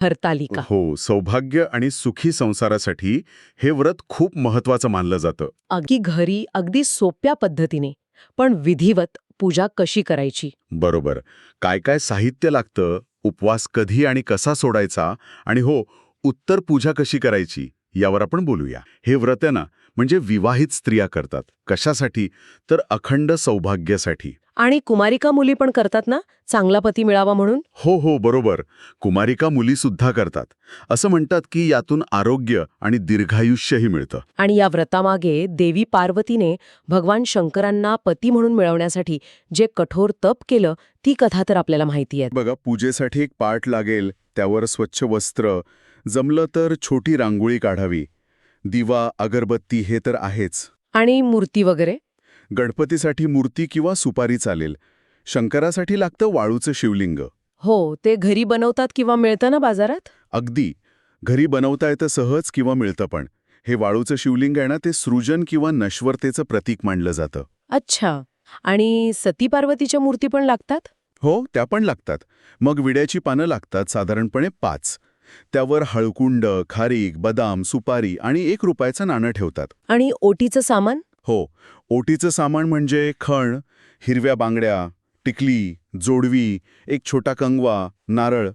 हरतालिका. हो, सौभाग्य आणि सुखी संसारासाठी हे व्रत खूप महत्वाचं मानलं जातं. अगदी घरी अगदी सोप्या पद्धतीने पण विधिवत पूजा कशी करायची. बरोबर. काय काय साहित्य लागतं, उपवास कधी आणि कसा सोडायचा, आणि हो, उत्तर पूजा कशी करायची यावर आपण बोलूया. हे व्रत आहे ना, म्हणजे विवाहित स्त्रिया करतात. कशासाठी? तर अखंड सौभाग्यासाठी. आणि कुमारिका मुली पण करतात ना, चांगला पती मिळावा म्हणून. हो हो, बरोबर. कुमारिका मुली सुद्धा करतात. असं म्हणतात की यातून आरोग्य आणि दीर्घायुष्यही मिळतं. आणि या व्रतामागे देवी पार्वतीने भगवान शंकरांना पती म्हणून मिळवण्यासाठी जे कठोर तप केलं ती कथा तर आपल्याला माहिती आहे. बघा, पूजेसाठी एक पाट लागेल, त्यावर स्वच्छ वस्त्र, जमलं तर छोटी रांगोळी काढावी, दिवा, अगरबत्ती हे तर आहेच. आणि मूर्ती वगैरे. गणपतीसाठी मूर्ती किंवा सुपारी चालेल. शंकरासाठी लागतं वाळूचं शिवलिंग. हो, ते घरी बनवतात किंवा मिळतं ना बाजारात. अगदी. घरी बनवता येतं सहज किंवा मिळतं पण. हे वाळूचं शिवलिंग आहे ना, ते सृजन किंवा नश्वरतेचं प्रतीक मानलं जातं. अच्छा. आणि सती पार्वतीच्या मूर्ती पण लागतात. हो, त्या पण लागतात. मग विड्याची पानं लागतात, साधारणपणे 5. त्यावर हळकुंड, खारीक, बदाम, सुपारी आणि 1 रुपयाचं नाणं ठेवतात. आणि ओटीचं सामान. हो, ओटीचं सामान म्हणजे खण, हिरव्या बांगड्या, टिकली, जोडवी, एक छोटा कंगवा, नारळ